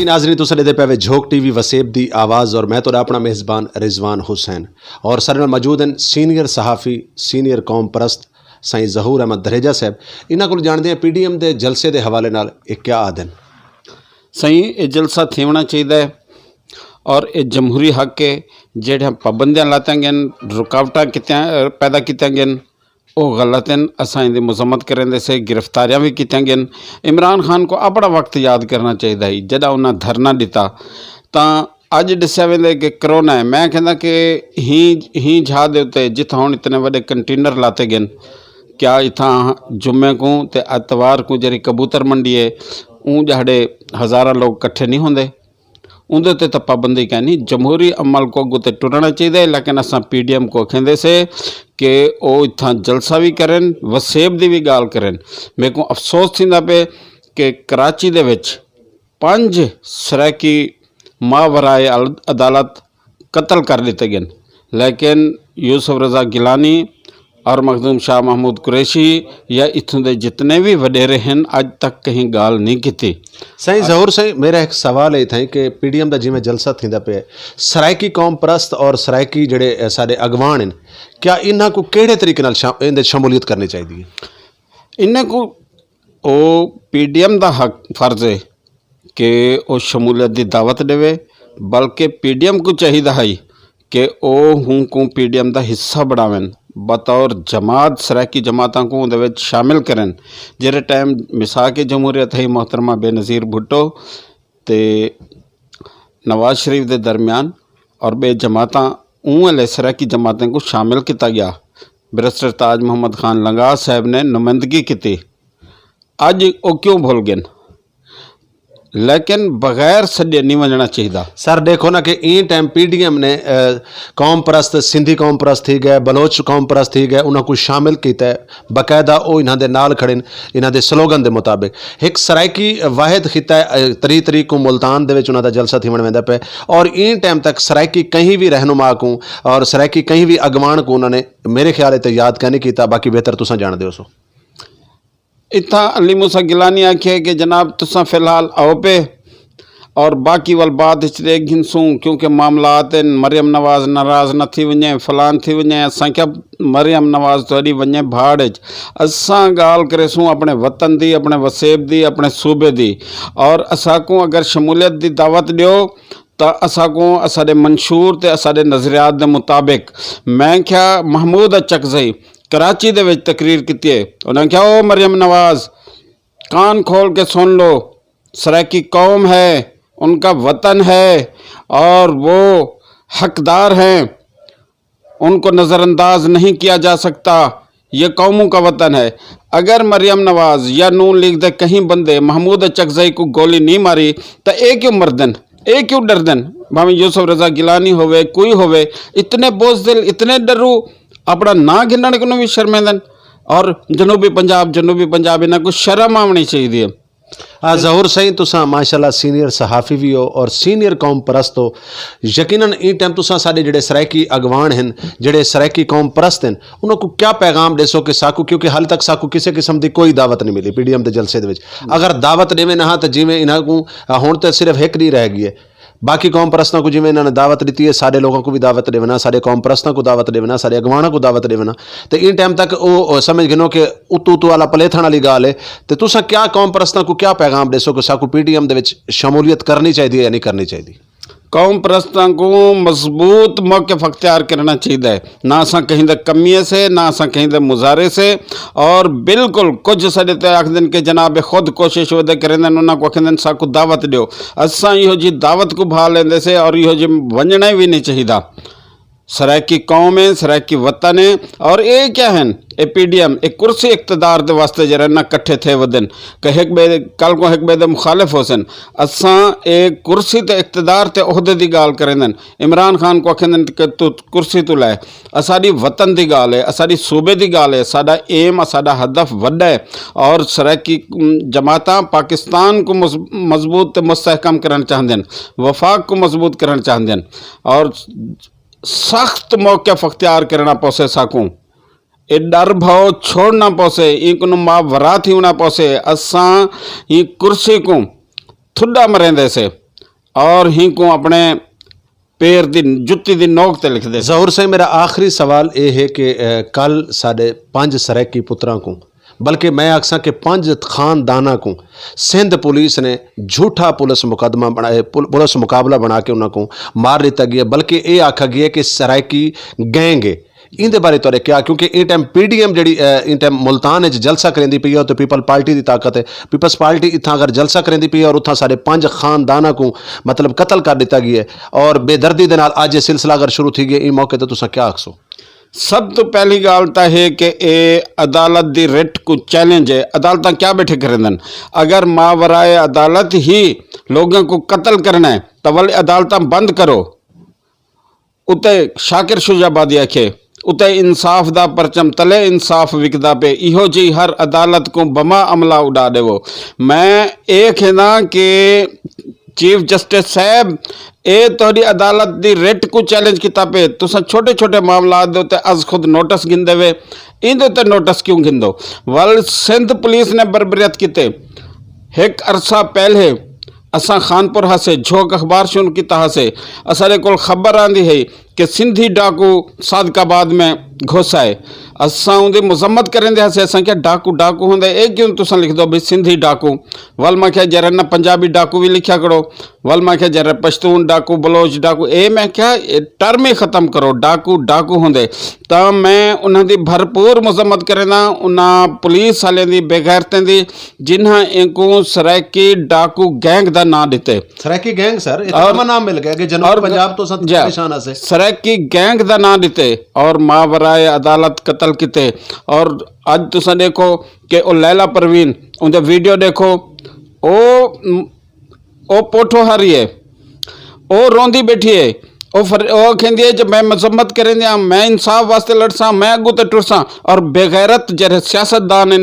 जी नाजरीन तुसां ॾिठे पिया झोक टीवी वसेब दी आवाज़ और मैं तो अपना मेज़बान रिजवान हुसैन और सारे नाल मौजूद हैं सीनियर सहाफ़ी सीनियर कौम परस्त साईं ज़हूर अहमद दरेजा साहब। इन्हां कोल जाणदे हैं PDM के जलसे के हवाले नाल एक क्या आदन सही ये जलसा थीवना चाहिए और ये जमहूरी हक है जेड़े पाबंदियां लाता गए रुकावटा पैदा कित्या गए वो गलत हैं। असां इहदी मजम्मत करेंदे से गिरफ्तारियां भी कित्या गई। इमरान खान को अपना वक्त याद करना चाहिए जदा उन्हें धरना दिता तो अज दस्या वेंदे कि करोना है। मैं कहना कि ही जहा दे उत्ते जिथे हुण इतने बड़े कंटेनर लाते गए क्या इतना जुम्मे को ते एतवार को जी कबूतर मंडी है ऊँ जड़े हज़ारा लोग कट्ठे नहीं होंगे उनके ते तो पाबंदी कहनी जमहूरी अमल को अगू तो टुरना चाहिए। लेकिन असा PDM को कहते से कि वो इतना जलसा भी करें वसेब की भी गाल करें। मेरे को अफसोस थींदा पे कि कराची दे विच 5 सराकी मावराए अदालत कत्ल कर दिते गए लेकिन यूसुफ रज़ा गिलानी और मखदूम शाह महमूद कुरैशी या इतों के जितने भी वडेरे हैं अज तक कहीं गाल नहीं की। साईं ज़हूर साईं मेरा एक सवाल ये था कि PDM का जिमें जलसा थींदा पे सराइकी कौम परस्त और सराइकी जड़े सारे अगवान हैं क्या इन्हां को केड़े तरीके नाल इहदे शमूलियत करनी चाहिए? इन्हें को ओ PDM का हक फर्ज है कि वो शमूलियत की दावत देवे बल्कि PDM को चाहिए है कि वो हूँ को PDM का हिस्सा बनावें बतौर जमात सराकी जमातों को उहदे विच शामिल करें। जेरे टाइम मिसाक जमहूरियत है मोहतरमा बेनज़ीर भुट्टो ते नवाज शरीफ के दरमियान और बे जमातां उहले सराकी जमातें को शामिल किया गया। बैरिस्टर ताज मोहम्मद खान लंगा साहब ने नुमाइंदगी की। अज वो क्यों भूल गए लेकिन बगैर सदे नहीं वजना चाहिए। सर देखो ना कि ई टाइम PDM ने कौम परस्त सिंधी कौम परस्त थी गए बलोच कौम परस्त थी गए उन्होंने को शामिल किया बाकायदा वो इन्हों के नाल खड़े इन्हों के स्लोगन के मुताबिक एक सराइकी वाहिद खिता है 3 तरीक को मुल्तान दे विच उन्हां दा जलसा थीवण वेंदा पे और इन टाइम तक सराइकी कहीं भी रहनुमा को और सराइकी कहीं भी अगवान को उन्होंने मेरे ख्याल तो याद क्या नहीं किया। बाकी बेहतर तुसां जाणदे हो। इतना अली मूसा गिलानी आखे कि जनाब तुसा फिलहाल आओ पे और बाकी वाल बात इचरे घिनसूं क्योंकि मामलात मरियम नवाज नाराज़ न थी वने फलान थी वने असां क्या मरियम नवाज थोड़ी वने भाड़ असां गाल करेसूं अपने वतन दी अपने वसेब दी अपने सूबे दी और असां को अगर शमूलियत दी दावत दियो तो असां को असाडे मंशूर ते असाडे नज़रियात दे मुताबिक मैं क्या महमूद अचकज़ई कराची दे विच तकरीर की है उन्हें क्या ओ मरियम नवाज कान खोल के सुन लो सराकी कौम है उनका वतन है और वो हकदार हैं उनको नज़रअंदाज नहीं किया जा सकता ये कौमों का वतन है। अगर मरियम नवाज या नून लीग दे कहीं बंदे महमूद अचकज़ई को गोली नहीं मारी तो ए क्यों मरदन ए क्यों डरदन भाਵੇਂ यूसुफ रज़ा गिलानी होवे कोई होवे इतने बोझदिल इतने डरू अपना ना गिनने को भी शर्मेंदन और जनूबी पंजाब इन्हें कुछ शर्म आवनी चाहिए। ज़हूर सही तुसा माशाल्लाह सीनियर सहाफ़ी भी हो और सीनियर कौम परस्त हो यकीनन ई टाइम तुसा साडे जेडे सराइकी अगवान हैं जेडे सराइकी कौम परस्त हैं उनको क्या पैगाम देसो कि साकू क्योंकि हाल तक साकू किसी किस्म की कोई दावत नहीं मिली PDM के जलसे दे विच अगर दावत देवे ना तो जिमें इन्हों को हुण तो सिर्फ एक नहीं रह गई है बाकी कौम परस्तों को जिमें इन्होंने दावत दी है सारे लोगों को भी दावत देना सारे कौम परस्तों को दावत देना सारे अगवाना को दावत देना तो इन टाइम तक वो समझ गिनो कि उतू वाला पलेथन वाली गाल है तो तुसा क्या कौम परस्तों को क्या पैगाम देसो कि साकू PDM दे विच शमूलियत करनी चाहिए या नहीं करनी चाहिए? कौम परस्तां को मजबूत मौक़िफ़ अख्तियार करना चाहिए ना असां कहीं दे कमीए से ना असां कहीं दे मुजारे से और बिल्कुल कुछ सॾे ते आखदन कि जनाब खुद कोशिश वधे करेंदन उन्हां को आखदन साकू दावत दियो असां इहो जी दावत को भा लेंदे से और इहो जी वञणा भी नहीं चाहिए। सराइकी कौम है सराइकी वतन है और ये क्या है ए PDM एक कुर्सी इक़्तिदार दे वास्ते जरा ना कट्ठे थे वदन कल को एक बे दे मुखालिफ होसन असां एक कुर्सी ते इक़्तिदार ते उहदे दी गाल करेंदन इमरान खान को आखेंदन कि तू कुर्सी तू लाए असाडी वतन दी गाल है असाडी सूबे दी गाल है साडा एम साडा हदफ वड्डा है और सराइकी जमातां पाकिस्तान को मजबूत ते मुस्तहकम करना चाहंदन वफाक को मजबूत करना चाहंदन और सख्त मौक़िफ़ अख्तियार करना पौसे साकूं ए डर भाव छोड़ना पौसे एक मावरा थी होना पौसे असां ही कुर्सी को थुड्डा मरेंदे से और ही को अपने पैर दी जुत्ती दी नोक ते लिख दे। ਜ਼ਹੂਰ ਸਿੰਘ ਮੇਰਾ ਆਖਰੀ ਸਵਾਲ ਇਹ ਹੈ ਕਿ ਕੱਲ ਸਾਡੇ 5 ਸਰੈਕੀ ਪੁੱਤਰਾਂ को बल्कि मैं आखसा कि 5 खानदाना को सिंध पुलिस ने झूठा पुलिस मुकदमा बनाए पुलिस मुकाबला बना के उन्होंने मार दिता गया, बल्कि ये आखा गया कि सरायकी गैंग है। इंदे बारे तो क्या, क्योंकि इन टाइम PDM जी इन टाइम मुल्तान जलसा करेंदी पई है तो पीपल पार्टी की ताकत है, पीपल्स पार्टी इतना अगर जलसा करेंदी पई है और उतना सारे 5 खानदाना को मतलब कतल कर दिता गया है और बेदर्दी दे नाल अज ये सिलसिला अगर शुरू थी गया, इस मौके तो तुसा क्या आखसो? सब तो पहली गल तो है कि ये अदालत की रिट को चैलेंज है। अदालत क्या बैठे करें, अगर मावराए अदालत ही लोगों को कत्ल करना है तो वाले अदालत बंद करो। उते शाकिर शुजाबादी आखे उते इंसाफ दा परचम तले इंसाफ विकदा पे, इहो जी हर अदालत को बमा अमला उड़ा देवो। मैं ये कहना कि चीफ जस्टिस साहब ये तोड़ी अदालत दी रेट को चैलेंज किता पे तुसा छोटे छोटे मामला दे उत्ते अज खुद नोटिस गिंदे वे, इंदे उत्ते नोटिस क्यों गिंदो? वल सिंध पुलिस ने बरबरियत किते। एक अरसा पहले असा खानपुर हसे झोंक अखबार शुरू किता हसे, असारे कोल खबर आंदी है कि सिंधी डाकू सादकाबाद में घुस आए। असा उनकी मजम्मत करेंदे हसे, असा क्या डाकू डाकू होंदे ए क्यों तुसा लिख दो भी सिंधी डाकू। वल मैं क्या जरा ना पंजाबी डाकू भी लिखा करो, वल मैं क्या जरा पश्तून डाकू बलोच डाकू, ए मैं क्या टर्म ही खत्म करो, डाकू डाकू होंदे। तो मैं उन्होंने भरपूर मजम्मत करेंदा उन्हें पुलिस वाले की बेगैरतें की जिन्हें इनको सरायकी डाकू गैंग का नाम दिते। सरायकी गैंग सर इतना नाम मिल गया कि जनूबी पंजाब तो निशाना से सरायकी गैंग का नाम दिते और मावराए अदालत कत्ल किते। और अज तुसा देखो कि ओ लैला परवीन उनका वीडियो देखो, ओ पोठो हारी है, ओ रोंदी बैठी है, ओ कहती है जब मैं मजम्मत करें मैं इंसाफ वास्ते लड़सा, मैं अगू तो टुरसा। और बेगैरत जरे सियासतदान हैं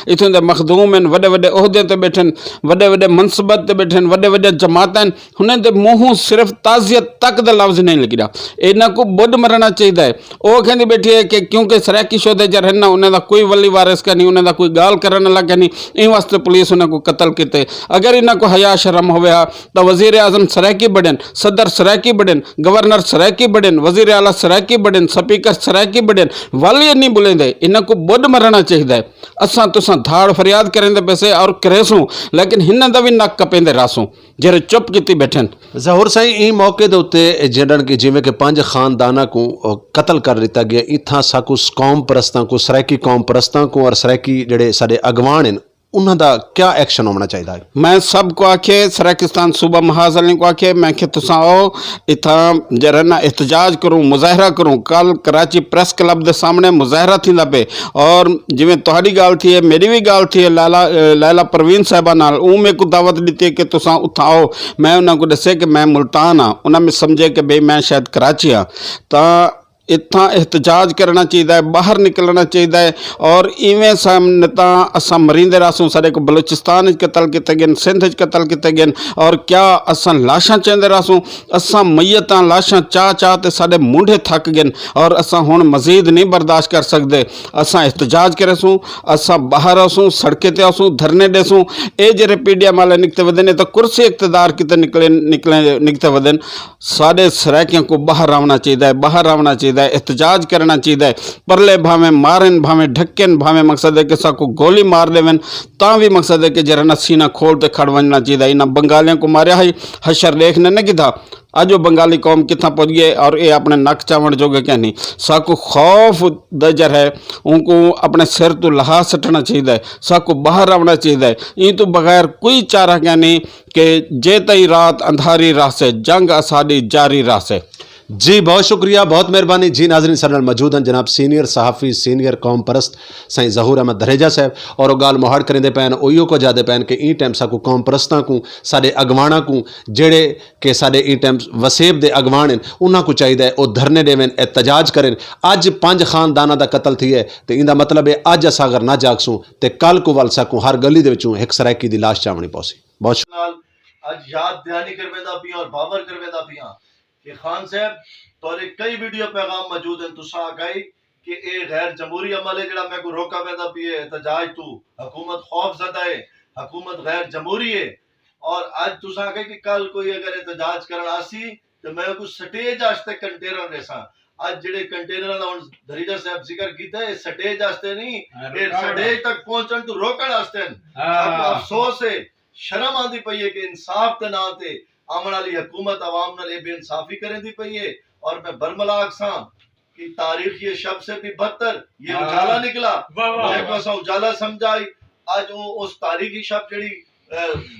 इतों दे मखदूम हैं, वड्डे वड्डे ओहदे ते बैठन, वड्डे वड्डे मनसबत ते बैठन, वड्डे वड्डे जमात हैं, उन्हें दे मूँहों सिर्फ ताज़ियत तक दा लफ्ज़ नहीं लगी रहा। इन्हां को बुढ़ मरना चाहिए है। वो कहती बैठी है कि क्योंकि सरायकी शोधे च रहना उन्हें दा कोई वली वारिस का नहीं, उन्हें दा कोई गाल करने लगा नहीं, इन वास्ते पुलिस उन्हें को कत्ल किते। अगर इन्हां को हया शर्म होवे तो वज़ीर आज़म सरायकी बढ़न, सदर सरायकी बढ़न, गवर्नर सरायकी बढ़न, वजीर आला सरायकी बढ़न, स्पीकर सरायकी बढ़न, वाले नहीं बुलेंदे। इन्हां को बुढ़ मरना चाहिए। असा तुसा धाड़ फरियाद करेंदे पैसे और करेसूं, लेकिन हिन्ना दा भी नक कपेंदे रासूं जेरे चुप कीती बैठन। ज़हूर साईं ई मौके दे उत्ते जड़न कि जिवें कि 5 खानदाना को कत्ल कर दिता गया, इत्थां साकू कौम परस्तां को सरायकी कौम परस्तां को और सरायकी जड़े साडे अगवान हैं उन्हां दा क्या एक्शन होना चाहिए? मैं सबको आखे सराकिस्तान सूबा महाजल को आखे मैं कि तुसा आओ इतना जरा ना एहतजाज करूँ, मुजाहरा करूँ। कल कराची प्रेस क्लब के सामने मुजाहरा थींदा पे और जिवें तुहाडी गाल थी है मेरी भी गाल थी है लैला परवीन साहबा नाल, ऊ मेरे को दावत दी है कि तुसा उत्था आओ। मैं उन्होंने को दसे कि मैं मुल्तान हाँ, उन्हें मैं समझे कि भाई मैं शायद कराची हाँ। तो इतना एहतजाज करना चाहिए, बाहर निकलना चाहिए। और इवें सामता असा मरींदे रासूं, सारे को बलूचिस्तान कत्ल किए गए, सिंध कत्ल किए गए, और क्या असा लाशां चाहते रासूं? असा मैयतां लाशां चाह चाह ते साडे मूंढे थक गए और असा हुण मजीद नहीं बर्दाश्त कर सकते। असा एहतजाज करेसूं, असा बाहर आसूं, सड़कें ते आसूं, धरने देसूं। ये जेरे PDM वाले निकते वदन तो कुर्सी इकतदार किते निकते वदन। साडे सरायकियां को बाहर आवना चाहिए, बाहर आवना चाहिए, एहतजाज करना चाहिए। परले भावें मारन, भावें ढक्कन, भावें मकसद है कि साको गोली मार देवन, ता भी मकसद है कि जरा ना सीना खोल ते खड़ वजना चाहिए। इन्हें बंगालियों को मारिया ही हशर देखने नहीं किता। अज वो बंगाली कौम कितना पहुँच गए और ये अपने नक चावण जोगे क्या नहीं। साको खौफ दजर है, उनको अपने सिर तो लहा सटना चाहिए, साको बाहर आवना चाहिए। ये तो बगैर कोई चारा क्या नहीं कि जे तई रात अंधारी राह से जंग असाडी जारी राह से। जी बहुत शुक्रिया, बहुत मेहरबानी जी। नाज़रीन सरनल मौजूद हैं जनाब सीनियर सहाफ़ी सीनियर कौम परस्त साईं ज़हूर अहमद दरेजा साहब, और गाल मुहाड़ करेंदे पैन उहियो को जादे पैन कि ई टाइम साकू कौम परस्तां को साडे अगवाणा को जेड़े कि साडे ई टाइम वसेब दे अगवान हैं उन्हां को चाहिए वो धरने देवें, एहतजाज करें। अज 5 खानदाना का कत्ल थी है तो इंदा मतलब है अज अस अगर ना जागसूं तो कल को वल सकूं हर गली दे विचों एक सरायकी दी लाश चावनी पौसी। बहुत अज याद दहानी करवेंदा पिया और बाबर करवेंदा पिया कि खान साहब तोरे कई वीडियो पैगाम मौजूद हैं तुसा आगाई कि ए गैर जमहूरी अमल है जड़ा मैं को रोका वेंदा पिए एहतजाज तू हुकूमत खौफ ज़दा है, हुकूमत गैर जमहूरी है। और आज तुसा आखे कि कल कोई अगर एहतजाज करन आसी तो मैं कुछ स्टेज आस्ते कंटेनर रेसा आज जेडे कंटेनर दा हुन धरीजा साहब जिक्र कीता है स्टेज आस्ते नहीं ये स्टेज तक पहुंचन तो रोकण आस्ते अफसोस है शर्म आंदी पई है कि इंसाफ दे नाम ते आमण वाली हुकूमत आवाम नाल ए बेइंसाफी करें दी पई है और मैं बरमलाक सा कि तारीख ये शब्द से भी बदतर ये उजाला निकला मैं को सा उजाला समझाई आज वो उस तारीखी शब्द जेडी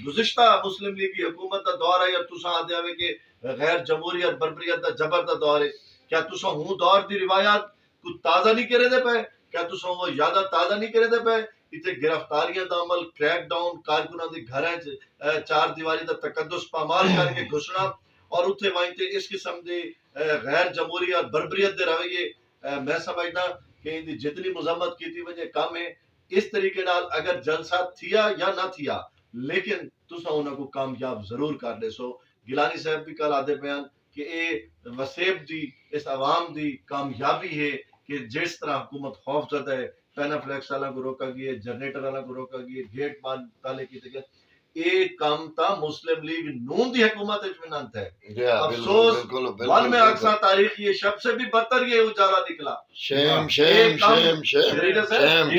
गुज़िश्ता मुस्लिम लीग की हुकूमत का दौर है या तुसा आदे आवे के गैर जमहूरियत बर्बरियत दा जबर दा दौर है क्या तुसा हूं दौर दी रिवायात को ताजा नहीं करे दे पे क्या तुसा वो यादा ताजा नहीं करे दे पे इथे गिरफ्तारियां दा अमल क्रैक डाउन कारकुनां दे घरां च चार दीवारी दा तकद्दुस पामाल करके घुसना और उथे वहीं इस किस्म दे गैर जमहूरी और बर्बरियत दे रवैये मैं समझदा कि इनकी जितनी मजम्मत की वजह कम है इस तरीके नाल अगर जलसा थिया या ना थिया लेकिन तुसा उन्हां को कामयाब जरूर कर देसो गिलानी साहब भी कल आदे बयान कि ए वसेब दी इस आवाम दी कामयाबी है कि जिस तरह हुकूमत खौफजदा है पैनाफ्लेक्स वाला को रोका गया जनरेटर वाला को रोका गया गेट मान ताले कीते गए ए काम ता मुस्लिम लीग नून दी हुकूमत में नंत है अफसोस वन में अक्सर तारीख ये शब्द से भी बदतर ये उजाला निकला Shem Shem Shem Shem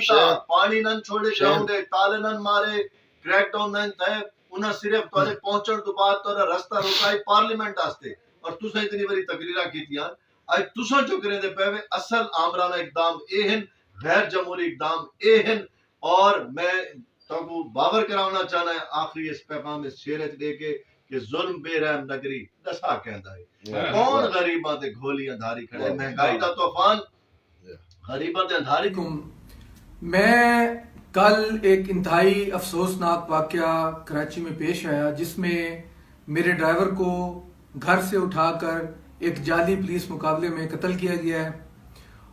Shem पानी नन छोड़े ग्राउंड ताले नन मारे क्रैकडाउन नन थे उन्हें सिर्फ तोरे पहुंचण तो बाद तोरा रास्ता रोकाई पार्लियामेंट वास्ते और तुसा इतनी बड़ी तकरीरा कीतियां आज तुसा जो करे दे पे असल आमराना इकदाम एहन गैर जमहूरी इकदाम एहन और मैं तो बावर कराना चाहना है आखिरी इस पैगाम इस शेर दे के जुल्म बेरहम नगरी दसा कहंदा है कौन गरीबां ते घोलियां धारी खड़े महंगाई दा तूफान गरीबां ते धारी मैं कल एक इंतहाई अफसोसनाक वाकया कराची में पेश आया जिसमें मेरे ड्राइवर को घर से उठाकर एक जाली पुलिस मुकाबले में कत्ल किया गया है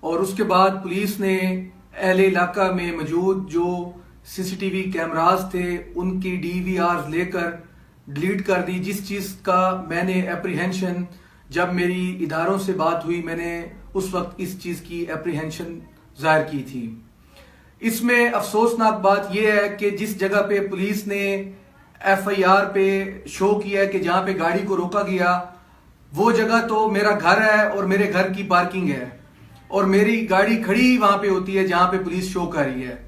और उसके बाद पुलिस ने अहले इलाका में मौजूद जो सीसीटीवी कैमरास थे उनकी डीवीआर लेकर डिलीट कर दी जिस चीज़ का मैंने एप्रीहेंशन जब मेरी इदारों से बात हुई मैंने उस वक्त इस चीज़ की एप्रीहेंशन जाहिर की थी। इसमें अफसोसनाक बात यह है कि जिस जगह पे पुलिस ने एफआईआर पे शो किया है कि जहां पे गाड़ी को रोका गया वो जगह तो मेरा घर है और मेरे घर की पार्किंग है और मेरी गाड़ी खड़ी वहां पे होती है जहां पे पुलिस शो कर रही है।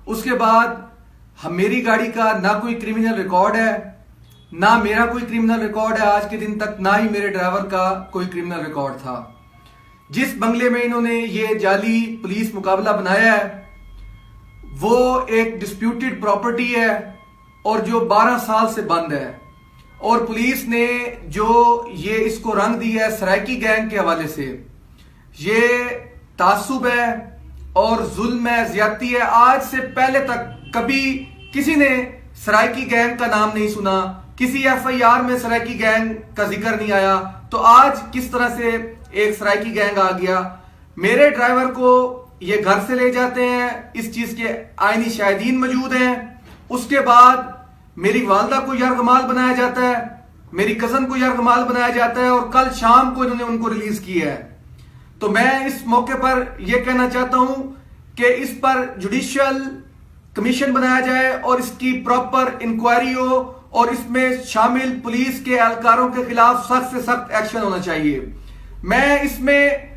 उसके बाद मेरी गाड़ी का ना कोई क्रिमिनल रिकॉर्ड है ना मेरा कोई क्रिमिनल रिकॉर्ड है आज के दिन तक ना ही मेरे ड्राइवर का कोई क्रिमिनल रिकॉर्ड था। जिस बंगले में इन्होंने ये जाली पुलिस मुकाबला बनाया है वो एक डिस्प्यूटेड प्रॉपर्टी है और जो 12 साल से बंद है और पुलिस ने जो ये इसको रंग दिया है सराइकी गैंग के हवाले से ये तासुब है और जुल्म है ज्यादती है। आज से पहले तक कभी किसी ने सराइकी गैंग का नाम नहीं सुना किसी एफआईआर में सराइकी गैंग का जिक्र नहीं आया तो आज किस तरह से एक सराइकी गैंग आ गया। मेरे ड्राइवर को ये घर से ले जाते हैं इस चीज के आईनी शाहिदीन मौजूद हैं। उसके बाद मेरी वालदा को यरगमाल बनाया जाता है मेरी कजन को यरगमाल बनाया जाता है और कल शाम को इन्होंने उनको रिलीज किया है। तो मैं इस मौके पर यह कहना चाहता हूं कि इस पर जुडिशियल कमीशन बनाया जाए और इसकी प्रॉपर इंक्वायरी हो और इसमें शामिल पुलिस के एहलकारों के खिलाफ सख्त से सख्त एक्शन होना चाहिए। मैं इसमें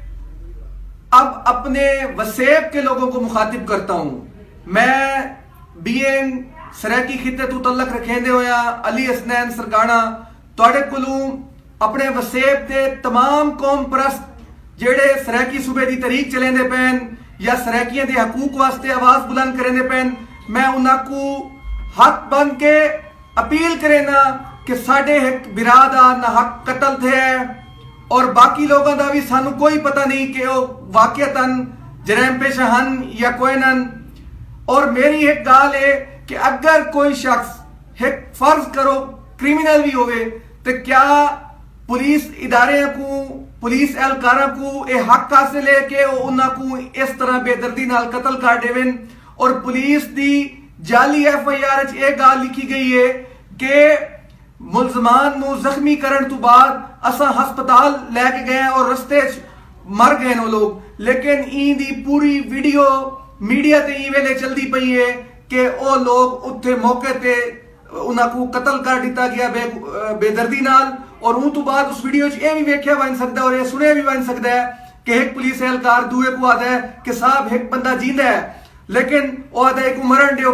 अब अपने वसेब के लोगों को मुखातिब करता हूं। मैं बीएन सराइकी खिते तू तलक रखेंदे होया अली हसनैन सरगाना तुहाडे कोलों अपने वसेब के तमाम कौम परस्त जेड़े सराइकी सूबे की तरीक चलेंदे पैन या सराइकियां दे हकूक वास्ते आवाज बुलंद करेंदे पैन मैं उन्हां को हक बन के अपील करेना कि साडे एक बिरादा ना हक कतल थे और बाकी लोगों का भी सानू कोई पता नहीं कि वो वाकयतन जरैम पेशा हन या कोई नन। और मेरी एक गाल है कि अगर कोई शख्स एक फर्ज करो क्रिमिनल भी होवे तो क्या पुलिस इदारे को पुलिस एहलकारा को ये हक हासिल है कि उन्होंने इस तरह बेदर्दी नाल कतल कर देवन। और पुलिस दी जाली एफआईआर च यह गाल लिखी गई है कि मुलजमान नू जख्मी करन तो बाद असा हस्पताल लैके गए और रस्ते मर गए वो लोग लेकिन दी पूरी वीडियो मीडिया ते ई वेले चलती पई है कि वो लोग उत्थे मौके ते ਉਹਨਾਂ ਨੂੰ ਕਤਲ ਕਰ ਦਿੱਤਾ ਗਿਆ ਬੇਦਰਦੀ ਨਾਲ। ਔਰ ਉਹ ਤੋਂ ਬਾਅਦ ਉਸ ਵੀਡੀਓ 'ਚ ਇਹ ਵੀ ਵੇਖਿਆ ਬਣ ਸਕਦਾ ਔਰ ਇਹ ਸੁਣਿਆ ਵੀ ਬਣ ਸਕਦਾ ਹੈ ਕਿ ਇੱਕ ਪੁਲਿਸ ਅਹਿਲਕਾਰ ਦੂਏ को ਆਦਾ ਹੈ ਕਿ ਸਾਹਿਬ ਇੱਕ ਬੰਦਾ ਜਿੰਦਾ ਹੈ, ਲੇਕਿਨ ਉਹ ਆਦਾ ਹੈ ਕਿ ਮਰਨ ਦਿਓ।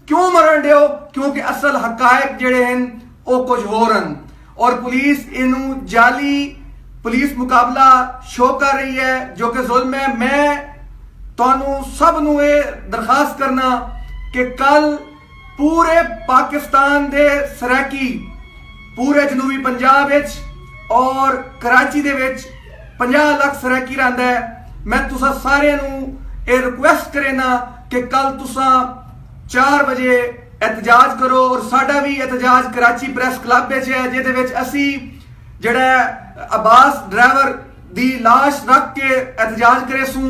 ਕਿਉਂ ਮਰਨ ਦਿਓ? ਕਿਉਂਕਿ ਅਸਲ ਹਕਾਇਕ ਜਿਹੜੇ ਹਨ ਉਹ ਕੁਝ ਹੋਰ ਹਨ ਔਰ ਪੁਲਿਸ ਇਹਨੂੰ ਜਾਲੀ ਪੁਲਿਸ ਮੁਕਾਬਲਾ ਸ਼ੋ ਕਰ ਰਹੀ ਹੈ ਜੋ ਕਿ ਜ਼ੁਲਮ ਹੈ। ਮੈਂ ਤੁਹਾਨੂੰ ਸਭ ਨੂੰ ਇਹ ਦਰਖਾਸਤ ਕਰਨਾ ਕਿ ਕੱਲ ਪੂਰੇ ਪਾਕਿਸਤਾਨ ਦੇ ਸਰੈਕੀ, ਪੂਰੇ ਜਨੂਬੀ ਪੰਜਾਬ ਵਿੱਚ ਔਰ ਕਰਾਚੀ ਦੇ ਵਿੱਚ 50 ਲੱਖ ਸਰੈਕੀ ਰਹਿੰਦਾ ਹੈ। ਮੈਂ ਤੁਸਾਂ ਸਾਰਿਆਂ ਨੂੰ ਇਹ ਰਿਕੁਐਸਟ ਕਰਨਾ ਕਿ ਕੱਲ ਤੁਸਾਂ 4 ਵਜੇ एहतजाज करो और साडा भी एहतजाज कराची प्रेस क्लब ਵਿੱਚ ਹੈ ਜਿਹਦੇ ਵਿੱਚ ਅਸੀਂ ਜਿਹੜਾ अब्बास ड्राइवर ਦੀ ਲਾਸ਼ ਰੱਖ ਕੇ एहतजाज करे सूं।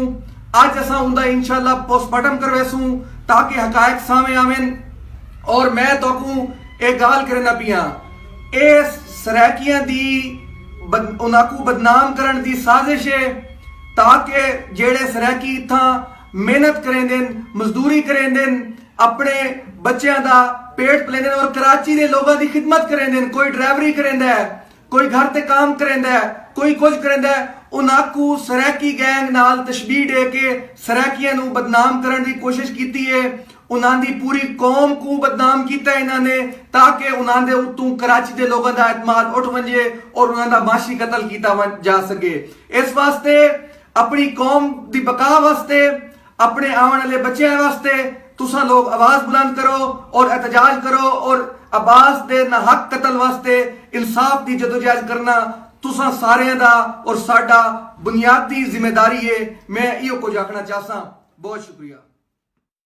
ਅੱਜ ਅਸਾਂ ਉਹਦਾ इंशाल्लाह पोस्टमार्टम करवेसूं ताकि हकायक सामने आवेन। और मैं ਤੁਹਾਨੂੰ ਇਹ ਗੱਲ ਕਰਨਾ ਪਿਆ ਇਸ ਸਰੈਕੀਆਂ ਦੀ ਉਹਨਾਂ ਨੂੰ ਬਦਨਾਮ ਕਰਨ ਦੀ ਸਾਜ਼ਿਸ਼ ਹੈ ताकि ਜਿਹੜੇ ਸਰੈਕੀ ਇੱਥਾਂ ਮਿਹਨਤ ਕਰੇਂਦੇ ਮਜ਼ਦੂਰੀ ਕਰੇਂਦੇ अपने बच्चों का पेट पलेंदे और कराची के लोगों की खिदमत करेंदे। कोई ड्राइवरी करेंदा है, कोई घर ते काम करेंदा है, कोई कुछ करेंदा है। उन्हां सरैकी गैंग नाल तशबीह दे के सरैकियां नूं बदनाम करने की कोशिश की है। उन्हां दी पूरी कौम को बदनाम किया इन्हां ने ताकि उन्हां दे उत्तों कराची के लोगों का एतमाद उठ वंजे और उन्हां दा माशी कतल किया जा सके। इस वास्ते अपनी कौम की बका वास्ते, अपने आने वाले बच्चों वास्ते तुसा लोग आवाज बुलंद करो और एहतजाज करो और अब्बास दे नाहक कतल वास्ते इंसाफ की जदोजहद करना तुसा सारियां दा और साडा बुनियादी जिम्मेदारी है। मैं इहो कुछ आखना चाहता। बहुत शुक्रिया।